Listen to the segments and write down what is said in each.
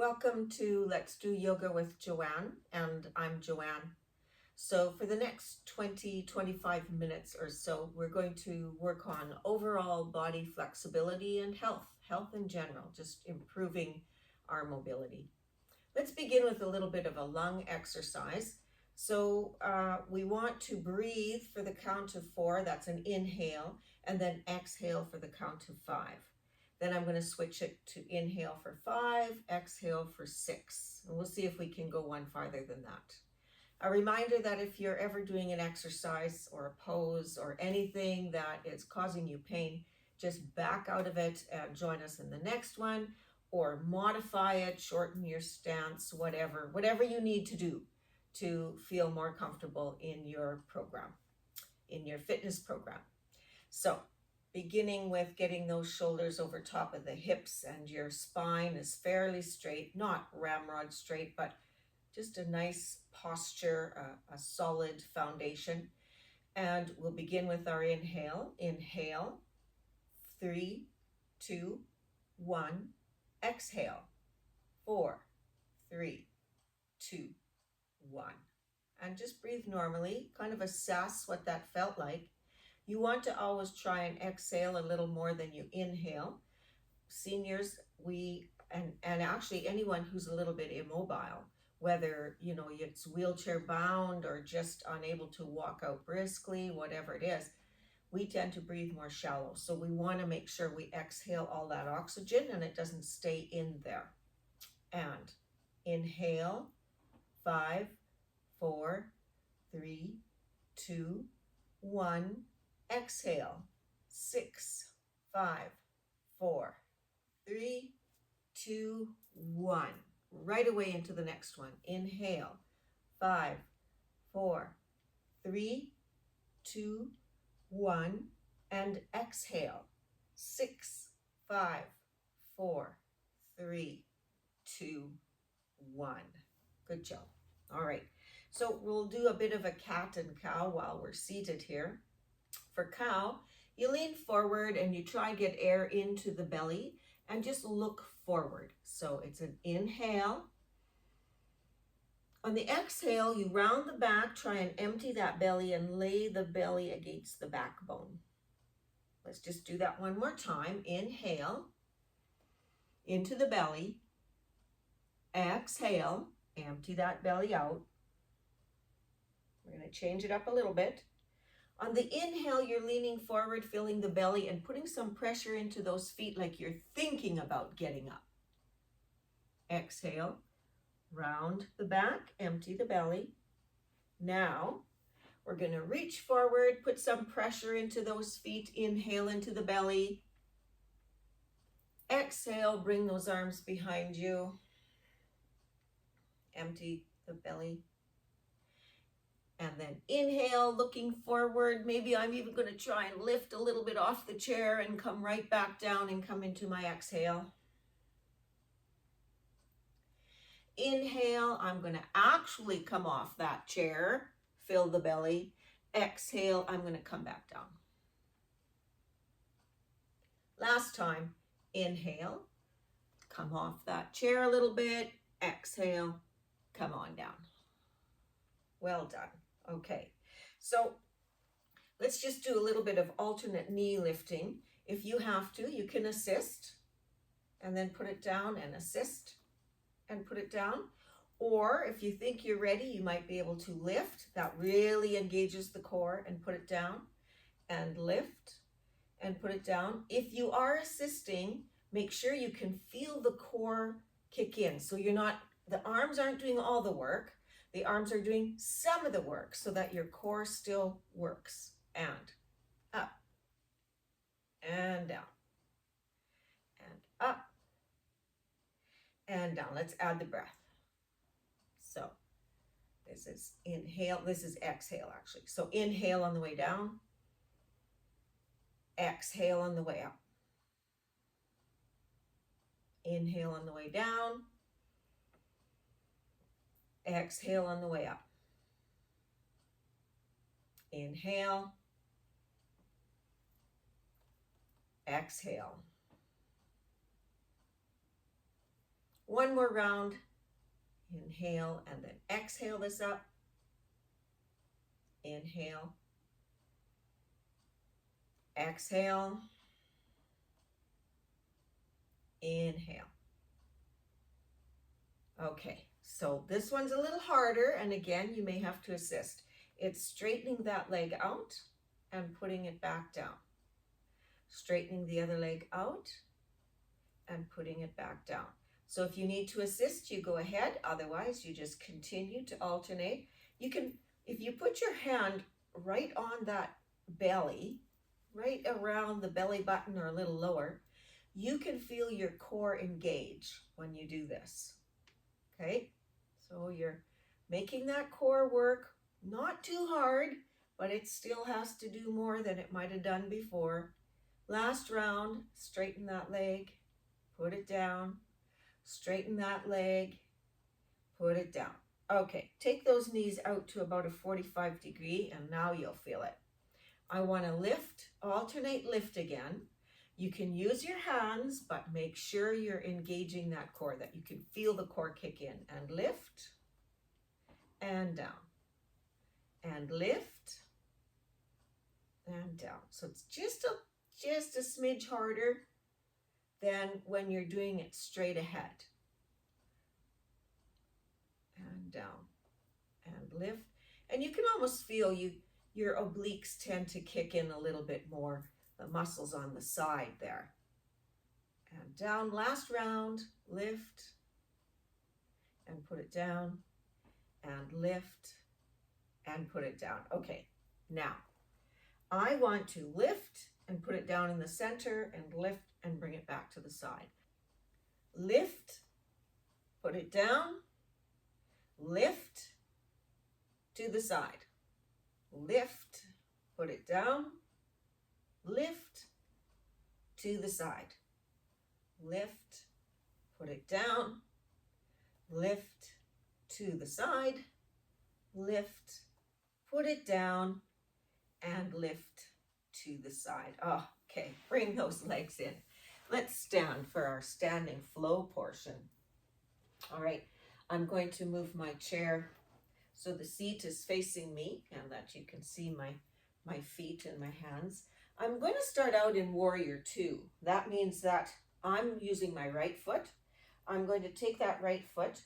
Welcome to Let's Do Yoga with Joanne, and I'm Joanne. So for the next 20-25 minutes or so, we're going to work on overall body flexibility and health in general, just improving our mobility. Let's begin with a little bit of a lung exercise. So we want to breathe for the count of 4, that's an inhale, and then exhale for the count of 5. Then I'm going to switch it to inhale for 5, exhale for 6. And we'll see if we can go one farther than that. A reminder that if you're ever doing an exercise or a pose or anything that is causing you pain, just back out of it and join us in the next one, or modify it, shorten your stance, whatever you need to do to feel more comfortable in your program, in your fitness program. So beginning with getting those shoulders over top of the hips and your spine is fairly straight, not ramrod straight, but just a nice posture, a solid foundation. And we'll begin with our inhale. Inhale, 3, 2, 1. Exhale, 4, 3, 2, 1. And just breathe normally, kind of assess what that felt like. You want to always try and exhale a little more than you inhale. Seniors, and actually anyone who's a little bit immobile, whether it's wheelchair bound or just unable to walk out briskly, whatever it is, we tend to breathe more shallow. So we want to make sure we exhale all that oxygen and it doesn't stay in there. And inhale, 5, 4, 3, 2, 1. Exhale, 6, 5, 4, 3, 2, 1. Right away into the next one. Inhale, 5, 4, 3, 2, 1. And exhale, 6, 5, 4, 3, 2, 1. Good job. All right. So we'll do a bit of a cat and cow while we're seated here. For cow, you lean forward and you try to get air into the belly and just look forward. So it's an inhale. On the exhale, you round the back, try and empty that belly and lay the belly against the backbone. Let's just do that one more time. Inhale into the belly. Exhale, empty that belly out. We're going to change it up a little bit. On the inhale, you're leaning forward, filling the belly and putting some pressure into those feet like you're thinking about getting up. Exhale, round the back, empty the belly. Now, we're going to reach forward, put some pressure into those feet. Inhale into the belly. Exhale, bring those arms behind you. Empty the belly. And then inhale, looking forward. Maybe I'm even going to try and lift a little bit off the chair and come right back down and come into my exhale. Inhale, I'm going to actually come off that chair, fill the belly. Exhale, I'm going to come back down. Last time, inhale, come off that chair a little bit. Exhale, come on down. Well done. Okay, so let's just do a little bit of alternate knee lifting. If you have to, you can assist and then put it down and assist and put it down. Or if you think you're ready, you might be able to lift. That really engages the core, and put it down and lift and put it down. If you are assisting, make sure you can feel the core kick in. So the arms aren't doing all the work. The arms are doing some of the work so that your core still works. And up and down and up and down. Let's add the breath. So this is inhale. This is exhale, actually. So inhale on the way down. Exhale on the way up. Inhale on the way down. Exhale on the way up. Inhale. Exhale. One more round. Inhale and then exhale this up. Inhale. Exhale. Inhale. Okay, so this one's a little harder, and again, you may have to assist. It's straightening that leg out and putting it back down. Straightening the other leg out and putting it back down. So if you need to assist, you go ahead. Otherwise, you just continue to alternate. You can, if you put your hand right on that belly, right around the belly button or a little lower, you can feel your core engage when you do this. Okay, so you're making that core work, not too hard, but it still has to do more than it might have done before. Last round, straighten that leg, put it down, straighten that leg, put it down. Okay, take those knees out to about a 45 degree, and now you'll feel it. I want to lift, alternate lift again. You can use your hands, but make sure you're engaging that core, that you can feel the core kick in. And lift, and down, and lift, and down. So it's just a smidge harder than when you're doing it straight ahead. And down, and lift. And you can almost feel your obliques tend to kick in a little bit more. The muscles on the side there. And down, last round, lift, and put it down, and lift, and put it down. Okay, now, I want to lift and put it down in the center, and lift and bring it back to the side. Lift, put it down, lift, to the side. Lift, put it down, lift, to the side. Lift, put it down, lift, to the side, lift, put it down, and lift to the side. Oh, okay, bring those legs in. Let's stand for our standing flow portion. All right, I'm going to move my chair so the seat is facing me and that you can see my feet and my hands. I'm going to start out in Warrior 2. That means that I'm using my right foot. I'm going to take that right foot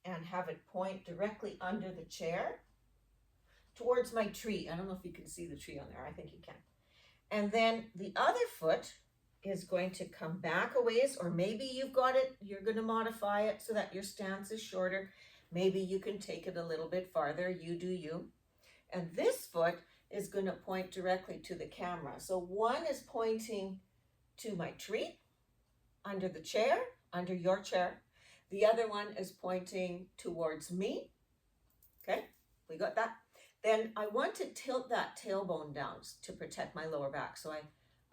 and have it point directly under the chair towards my tree. I don't know if you can see the tree on there. I think you can. And then the other foot is going to come back a ways, or maybe you've got it, you're going to modify it so that your stance is shorter. Maybe you can take it a little bit farther. You do you. And this foot is going to point directly to the camera. So one is pointing to my tree, under the chair, under your chair. The other one is pointing towards me. Okay, we got that. Then I want to tilt that tailbone down to protect my lower back. So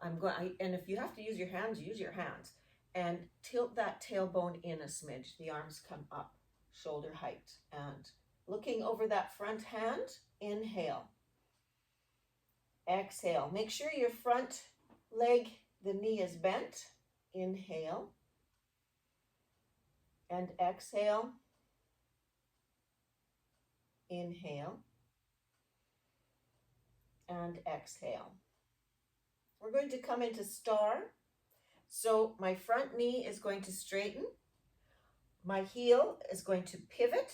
and if you have to use your hands, use your hands. And tilt that tailbone in a smidge. The arms come up, shoulder height. And looking over that front hand, inhale. Exhale. Make sure your front leg, the knee is bent. Inhale. And exhale. Inhale. And exhale. We're going to come into star. So my front knee is going to straighten. My heel is going to pivot.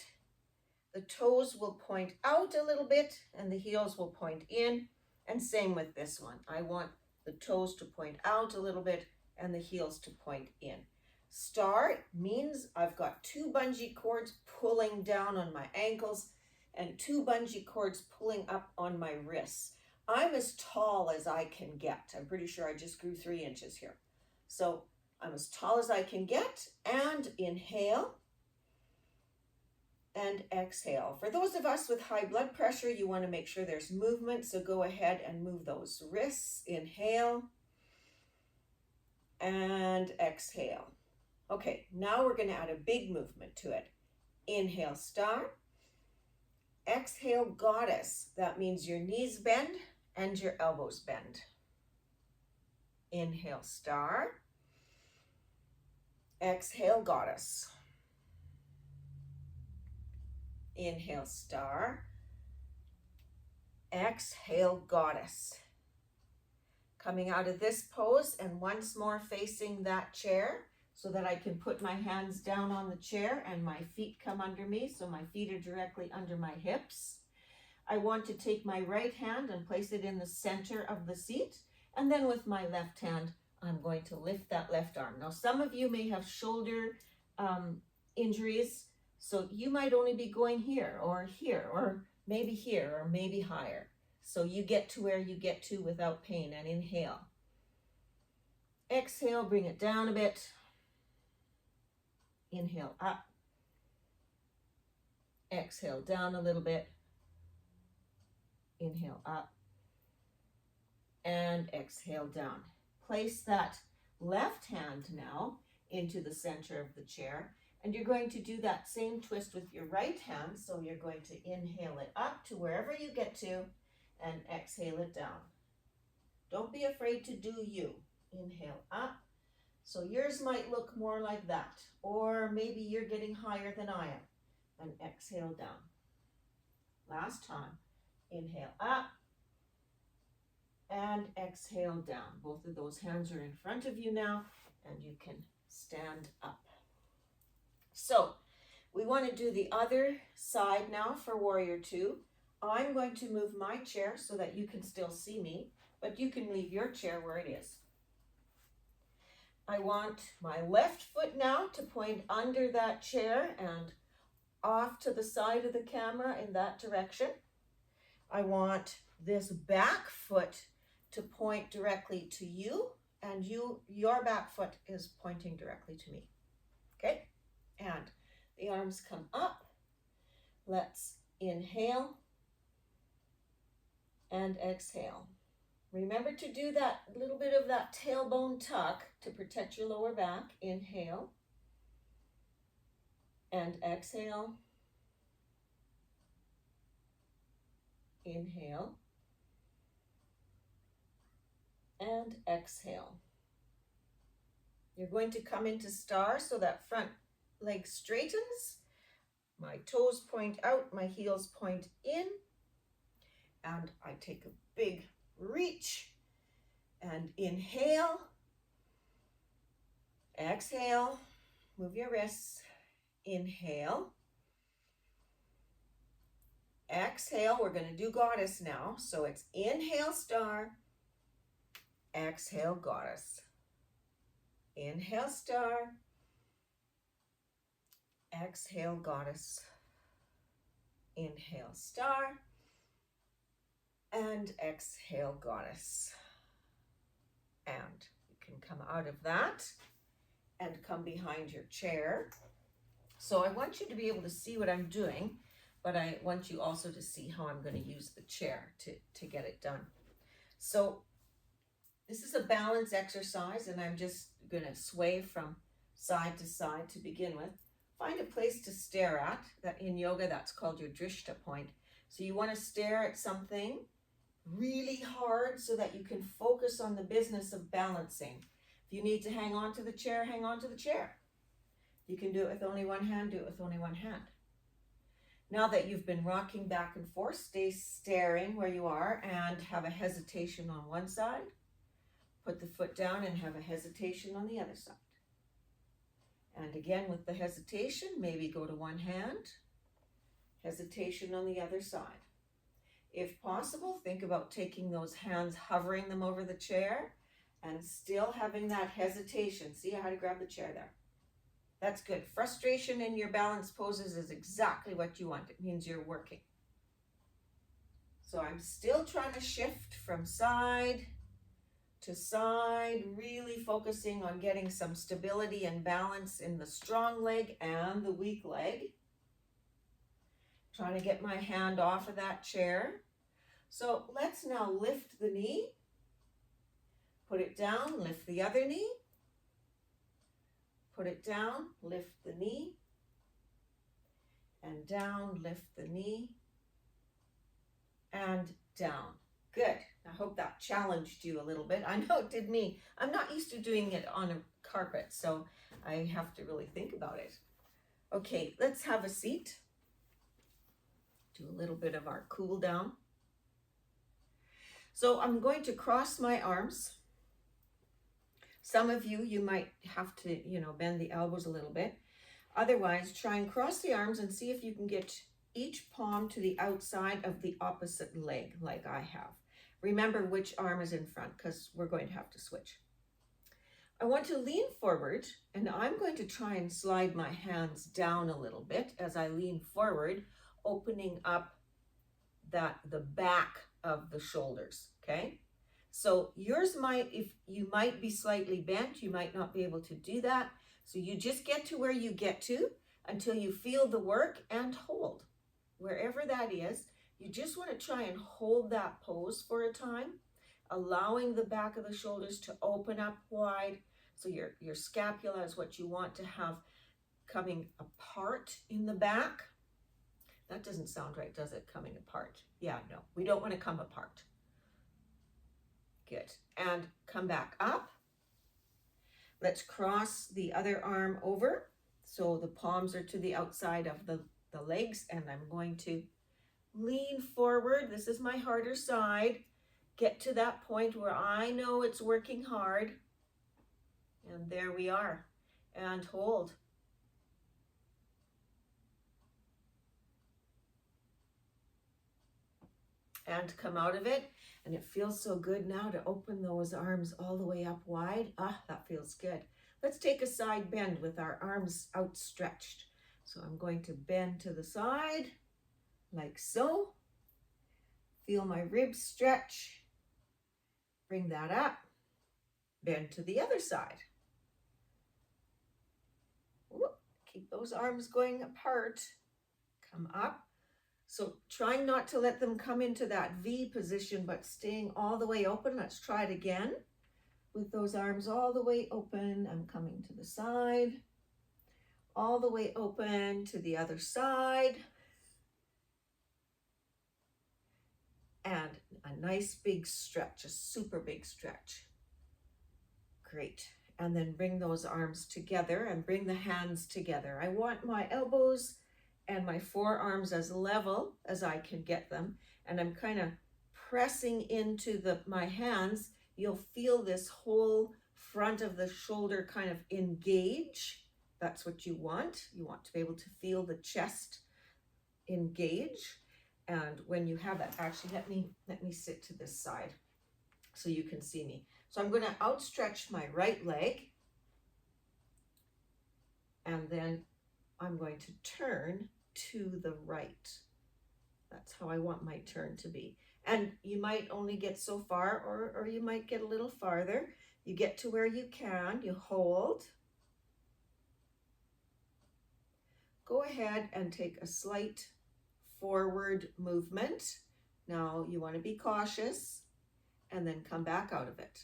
The toes will point out a little bit and the heels will point in. And same with this one. I want the toes to point out a little bit and the heels to point in. Star means I've got 2 bungee cords pulling down on my ankles and 2 bungee cords pulling up on my wrists. I'm as tall as I can get. I'm pretty sure I just grew 3 inches here. So I'm as tall as I can get, and inhale and exhale. For those of us with high blood pressure, you want to make sure there's movement, so go ahead and move those wrists. Inhale and exhale. Okay, now we're going to add a big movement to it. Inhale, star. Exhale, goddess. That means your knees bend and your elbows bend. Inhale, star. Exhale, goddess. Inhale, star. Exhale, goddess. Coming out of this pose and once more facing that chair so that I can put my hands down on the chair and my feet come under me, so my feet are directly under my hips. I want to take my right hand and place it in the center of the seat, and then with my left hand, I'm going to lift that left arm. Now, some of you may have shoulder injuries, so you might only be going here, or maybe higher. So you get to where you get to without pain, and inhale. Exhale, bring it down a bit. Inhale up. Exhale down a little bit. Inhale up. And exhale down. Place that left hand now into the center of the chair. And you're going to do that same twist with your right hand. So you're going to inhale it up to wherever you get to and exhale it down. Don't be afraid to do you. Inhale up. So yours might look more like that, or maybe you're getting higher than I am. And exhale down. Last time. Inhale up and exhale down. Both of those hands are in front of you now, and you can stand up. So we want to do the other side now for Warrior Two. I'm going to move my chair so that you can still see me, but you can leave your chair where it is. I want my left foot now to point under that chair and off to the side of the camera in that direction. I want this back foot to point directly to you, and your back foot is pointing directly to me. Okay? And the arms come up. Let's inhale and exhale. Remember to do that little bit of that tailbone tuck to protect your lower back. Inhale and exhale. Inhale and exhale. You're going to come into star so that front leg straightens. My toes point out, my heels point in, and I take a big reach and inhale, exhale, move your wrists, inhale, exhale. We're going to do goddess now. So it's inhale, star, exhale, goddess. Inhale, star, exhale, goddess. Inhale, star, and exhale, goddess. And you can come out of that and come behind your chair. So I want you to be able to see what I'm doing, but I want you also to see how I'm going to use the chair to get it done. So this is a balance exercise, and I'm just going to sway from side to side to begin with. Find a place to stare at. That in yoga, that's called your drishta point. So you want to stare at something really hard so that you can focus on the business of balancing. If you need to hang on to the chair, hang on to the chair. You can do it with only one hand, do it with only one hand. Now that you've been rocking back and forth, stay staring where you are and have a hesitation on one side. Put the foot down and have a hesitation on the other side. And again, with the hesitation, maybe go to one hand, hesitation on the other side. If possible, think about taking those hands, hovering them over the chair, and still having that hesitation. See how to grab the chair there. That's good. Frustration in your balance poses is exactly what you want. It means you're working. So I'm still trying to shift from side to side, really focusing on getting some stability and balance in the strong leg and the weak leg. Trying to get my hand off of that chair. So let's now lift the knee, put it down, lift the other knee, put it down, lift the knee, and down, lift the knee, and down. Good. I hope that challenged you a little bit. I know it did me. I'm not used to doing it on a carpet, so I have to really think about it. Okay, let's have a seat. Do a little bit of our cool down. So I'm going to cross my arms. Some of you might have to, bend the elbows a little bit. Otherwise, try and cross the arms and see if you can get each palm to the outside of the opposite leg, like I have. Remember which arm is in front, because we're going to have to switch. I want to lean forward, and I'm going to try and slide my hands down a little bit as I lean forward, opening up the back of the shoulders, okay? So yours you might be slightly bent, you might not be able to do that. So you just get to where you get to until you feel the work and hold. Wherever that is, you just want to try and hold that pose for a time, allowing the back of the shoulders to open up wide. So your scapula is what you want to have coming apart in the back. That doesn't sound right, does it? Coming apart. Yeah, no, we don't want to come apart. Good. And come back up. Let's cross the other arm over. So the palms are to the outside of the legs, and I'm going to lean forward. This is my harder side. Get to that point where I know it's working hard. And there we are. And hold. And come out of it. And it feels so good now to open those arms all the way up wide. Ah, that feels good. Let's take a side bend with our arms outstretched. So I'm going to bend to the side, like so. Feel my ribs stretch. Bring that up. Bend to the other side. Whoop. Keep those arms going apart. Come up. So trying not to let them come into that V position, but staying all the way open. Let's try it again. With those arms all the way open, I'm coming to the side. All the way open to the other side. And a nice big stretch, a super big stretch. Great. And then bring those arms together and bring the hands together. I want my elbows and my forearms as level as I can get them. And I'm kind of pressing into my hands. You'll feel this whole front of the shoulder kind of engage. That's what you want. You want to be able to feel the chest engage. And when you have that, actually, let me sit to this side so you can see me. So I'm going to outstretch my right leg. And then I'm going to turn to the right. That's how I want my turn to be. And you might only get so far, or you might get a little farther. You get to where you can, you hold. Go ahead and take a slight forward movement. Now you want to be cautious and then come back out of it.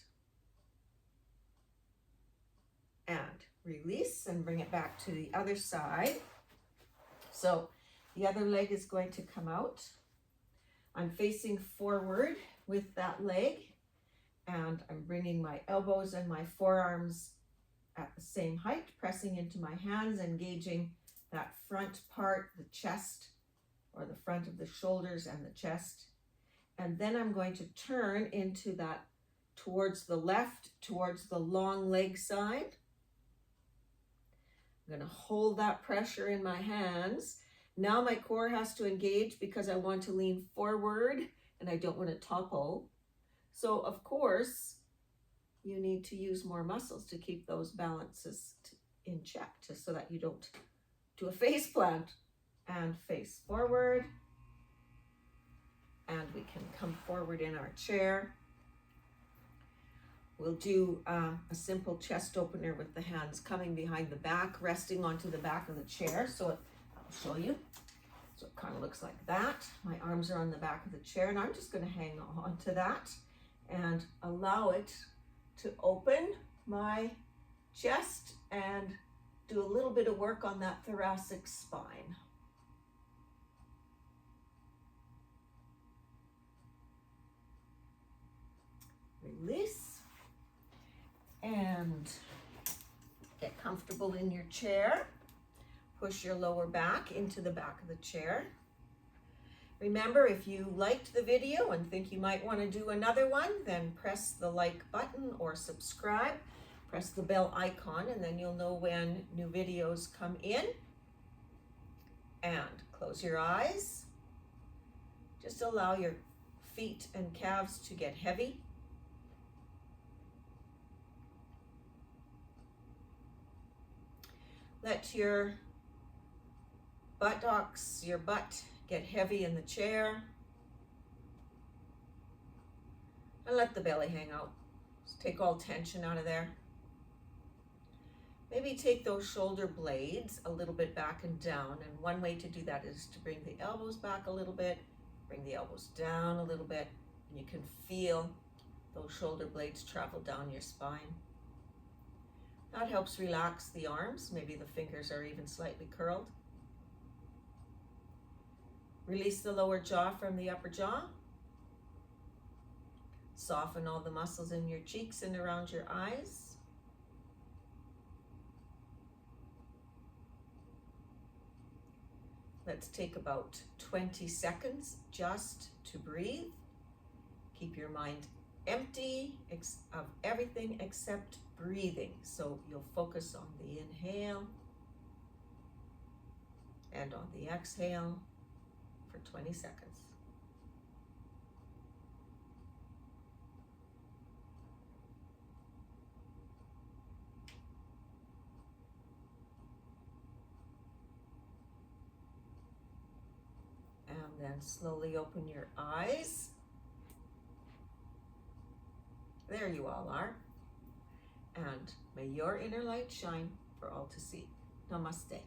And release and bring it back to the other side. So the other leg is going to come out. I'm facing forward with that leg, and I'm bringing my elbows and my forearms at the same height, pressing into my hands, engaging that front part, the chest, or the front of the shoulders and the chest. And then I'm going to turn into that towards the left, towards the long leg side. I'm going to hold that pressure in my hands. Now my core has to engage because I want to lean forward and I don't want to topple. So of course, you need to use more muscles to keep those balances in check, just so that you don't do a face plant. And face forward. And we can come forward in our chair. We'll do a simple chest opener with the hands coming behind the back, resting onto the back of the chair. So I'll show you. So it kind of looks like that. My arms are on the back of the chair, and I'm just going to hang on to that and allow it to open my chest and do a little bit of work on that thoracic spine. Release and get comfortable in your chair. Push your lower back into the back of the chair. Remember, if you liked the video and think you might want to do another one, then press the like button or subscribe. Press the bell icon and then you'll know when new videos come in. And close your eyes. Just allow your feet and calves to get heavy. Let your buttocks, your butt get heavy in the chair. And let the belly hang out. Just take all tension out of there. Maybe take those shoulder blades a little bit back and down. And one way to do that is to bring the elbows back a little bit, bring the elbows down a little bit, and you can feel those shoulder blades travel down your spine. That helps relax the arms. Maybe the fingers are even slightly curled. Release the lower jaw from the upper jaw. Soften all the muscles in your cheeks and around your eyes. Let's take about 20 seconds just to breathe. Keep your mind empty of everything except breathing. So you'll focus on the inhale and on the exhale for 20 seconds. And then slowly open your eyes. There you all are. And may your inner light shine for all to see. Namaste.